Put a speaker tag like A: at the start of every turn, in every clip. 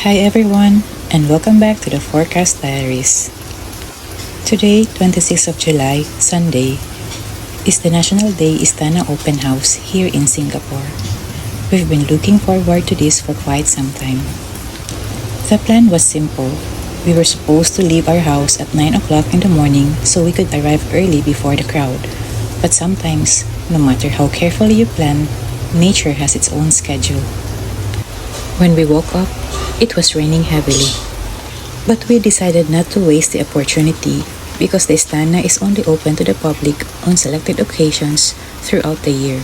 A: Hi everyone, and welcome back to the Forecast Diaries. Today, 26th of July, Sunday, is the National Day Istana Open House here in Singapore. We've been looking forward to this for quite some time. The plan was simple. We were supposed to leave our house at 9 o'clock in the morning so we could arrive early before the crowd. But sometimes, no matter how carefully you plan, nature has its own schedule. When we woke up, it was raining heavily. But we decided not to waste the opportunity because the Istana is only open to the public on selected occasions throughout the year.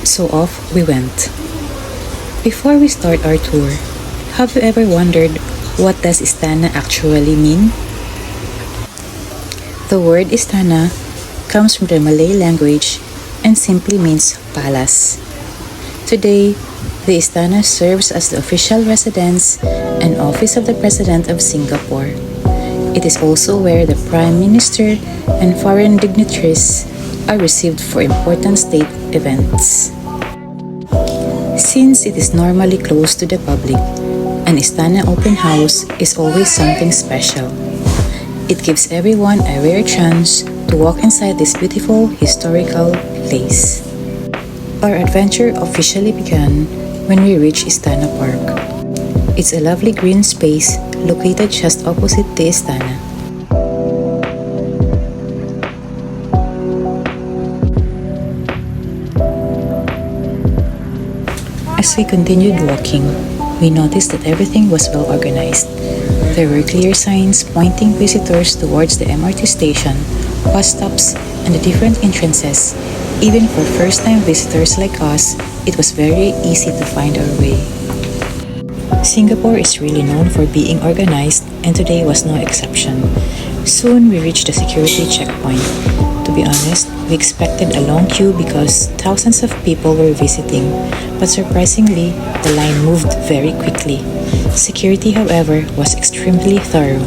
A: So off we went. Before we start our tour, have you ever wondered what does Istana actually mean? The word Istana comes from the Malay language and simply means palace. Today, the Istana serves as the official residence and office of the President of Singapore. It is also where the Prime Minister and foreign dignitaries are received for important state events. Since it is normally closed to the public, an Istana Open House is always something special. It gives everyone a rare chance to walk inside this beautiful historical place. Our adventure officially began when we reached Istana Park. It's a lovely green space located just opposite the Istana. As we continued walking, we noticed that everything was well organized. There were clear signs pointing visitors towards the MRT station, bus stops, and the different entrances. Even for first-time visitors like us, it was very easy to find our way. Singapore is really known for being organized, and today was no exception. Soon we reached the security checkpoint. To be honest, we expected a long queue because thousands of people were visiting, but surprisingly, the line moved very quickly. Security, however, was extremely thorough.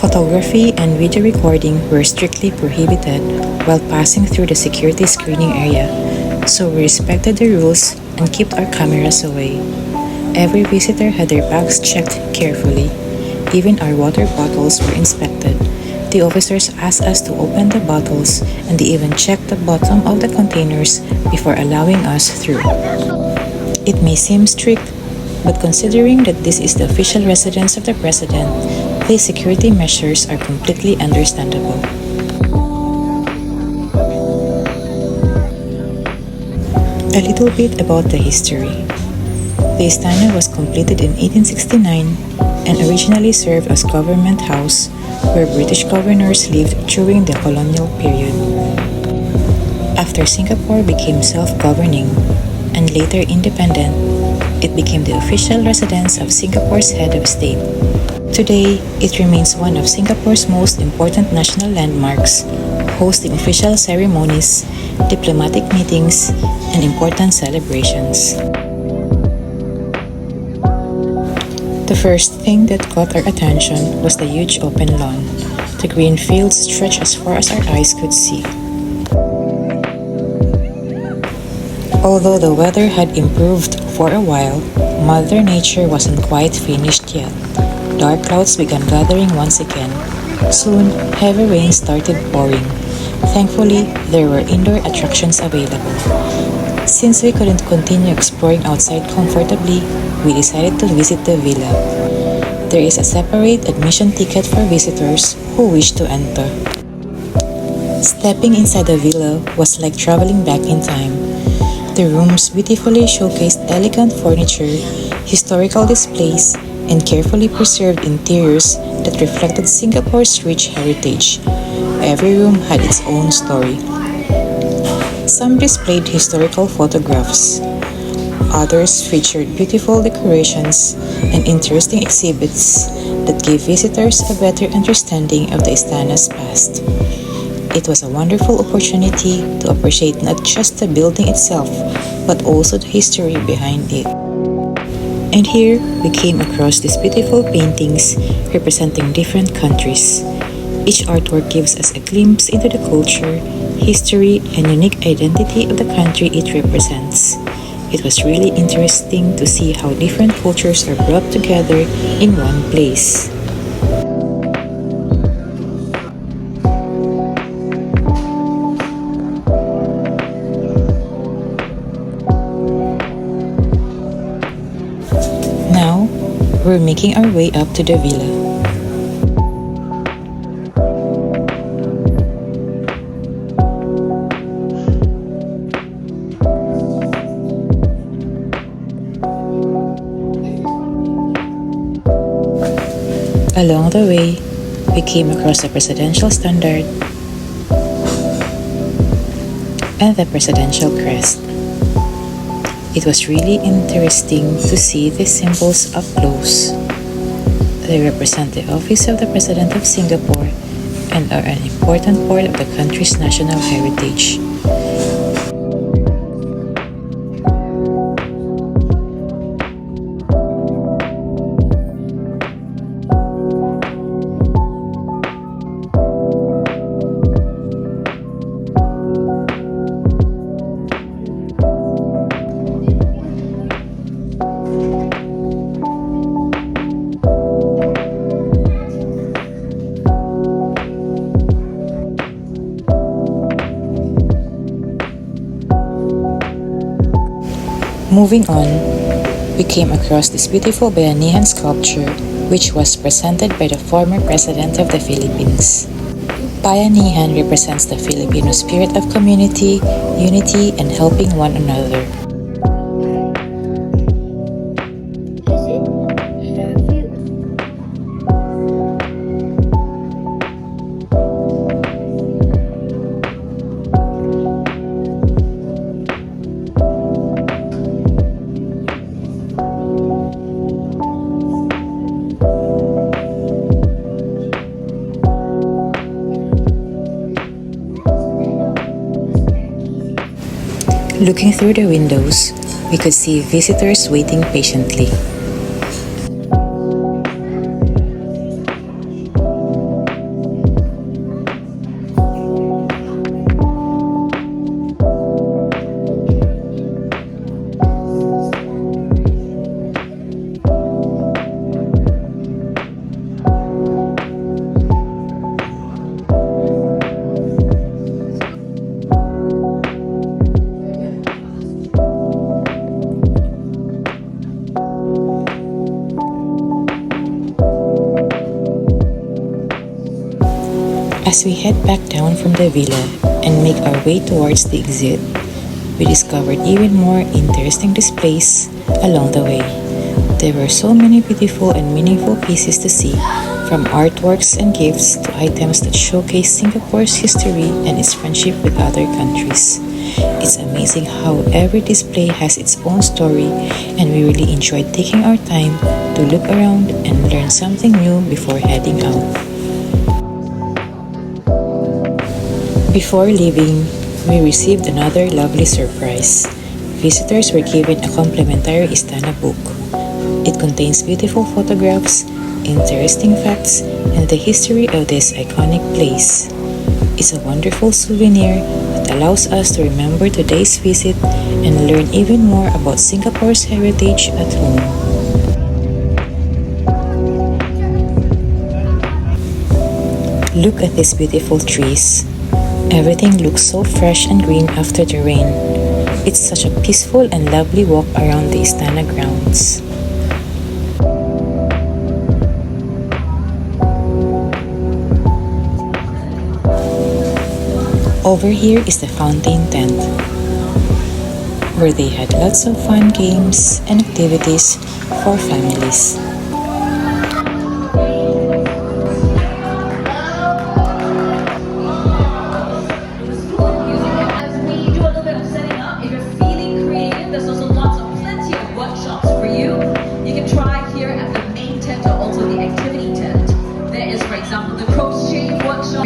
A: Photography and video recording were strictly prohibited while passing through the security screening area, so we respected the rules and kept our cameras away. Every visitor had their bags checked carefully. Even our water bottles were inspected. The officers asked us to open the bottles, and they even checked the bottom of the containers before allowing us through. It may seem strict, but considering that this is the official residence of the President, these security measures are completely understandable. A little bit about the history. The Istana was completed in 1869 and originally served as government house where British governors lived during the colonial period. After Singapore became self-governing and later independent, it became the official residence of Singapore's head of state. Today, it remains one of Singapore's most important national landmarks, hosting official ceremonies, diplomatic meetings, and important celebrations. The first thing that caught our attention was the huge open lawn. The green fields stretched as far as our eyes could see. Although the weather had improved for a while, Mother Nature wasn't quite finished yet. Dark clouds began gathering once again. Soon, heavy rain started pouring. Thankfully, there were indoor attractions available. Since we couldn't continue exploring outside comfortably, we decided to visit the villa. There is a separate admission ticket for visitors who wish to enter. Stepping inside the villa was like traveling back in time. The rooms beautifully showcased elegant furniture, historical displays, and carefully preserved interiors that reflected Singapore's rich heritage. Every room had its own story. Some displayed historical photographs. Others featured beautiful decorations and interesting exhibits that gave visitors a better understanding of the Istana's past. It was a wonderful opportunity to appreciate not just the building itself, but also the history behind it. And here, we came across these beautiful paintings representing different countries. Each artwork gives us a glimpse into the culture, history, and unique identity of the country it represents. It was really interesting to see how different cultures are brought together in one place. Now, we're making our way up to the villa. Along the way, we came across the presidential standard and the presidential crest. It was really interesting to see these symbols up close. They represent the office of the President of Singapore and are an important part of the country's national heritage. Moving on, we came across this beautiful Bayanihan sculpture which was presented by the former President of the Philippines. Bayanihan represents the Filipino spirit of community, unity, and helping one another. Looking through the windows, we could see visitors waiting patiently. As we head back down from the villa and make our way towards the exit, we discovered even more interesting displays along the way. There were so many beautiful and meaningful pieces to see, from artworks and gifts to items that showcase Singapore's history and its friendship with other countries. It's amazing how every display has its own story, and we really enjoyed taking our time to look around and learn something new before heading out. Before leaving, we received another lovely surprise. Visitors were given a complimentary Istana book. It contains beautiful photographs, interesting facts, and the history of this iconic place. It's a wonderful souvenir that allows us to remember today's visit and learn even more about Singapore's heritage at home. Look at these beautiful trees. Everything looks so fresh and green after the rain. It's such a peaceful and lovely walk around the Istana grounds. Over here is the fountain tent, where they had lots of fun games and activities for families.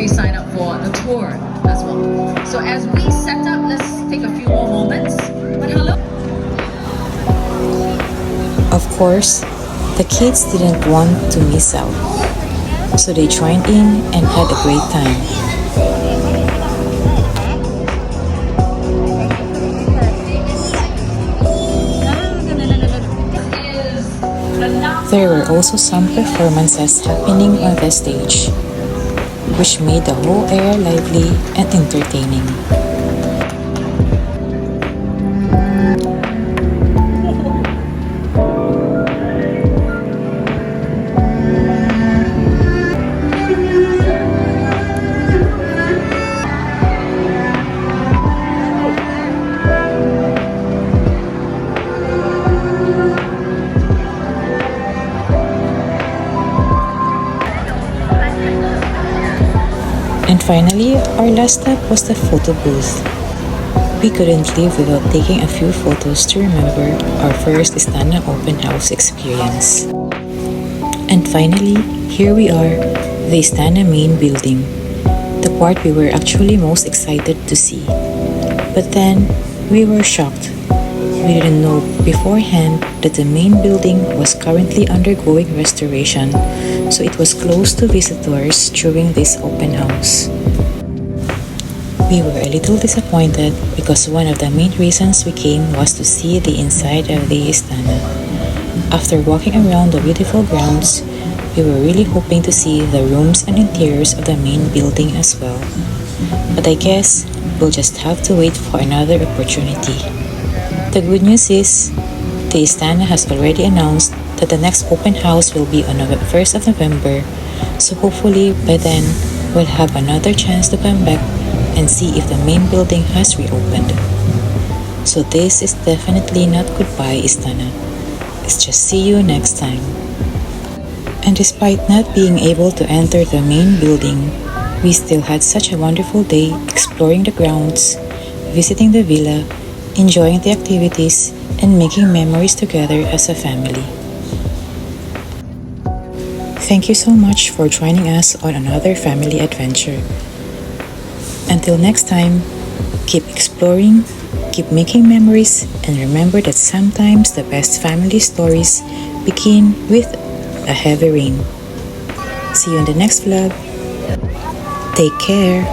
B: Sign up for the tour as well. So as we set up, let's take a few more moments. But hello.
A: Of course, the kids didn't want to miss out, so they joined in and had a great time. There were also some performances happening on the stage, which made the whole area lively and entertaining. And finally, our last stop was the photo booth. We couldn't live without taking a few photos to remember our first Istana Open House experience. And finally, here we are, the Istana Main Building, the part we were actually most excited to see. But then, we were shocked. We didn't know beforehand that the main building was currently undergoing restoration, so it was closed to visitors during this open house. We were a little disappointed because one of the main reasons we came was to see the inside of the Istana. After walking around the beautiful grounds, we were really hoping to see the rooms and interiors of the main building as well. But I guess we'll just have to wait for another opportunity. The good news is, the Istana has already announced that the next open house will be on the 1st of November, so hopefully by then we'll have another chance to come back and see if the main building has reopened. So this is definitely not goodbye, Istana. It's just see you next time. And despite not being able to enter the main building, we still had such a wonderful day exploring the grounds, visiting the villa, enjoying the activities, and making memories together as a family. Thank you so much for joining us on another family adventure. Until next time, keep exploring, keep making memories, and remember that sometimes the best family stories begin with a heavy rain. See you in the next vlog. Take care.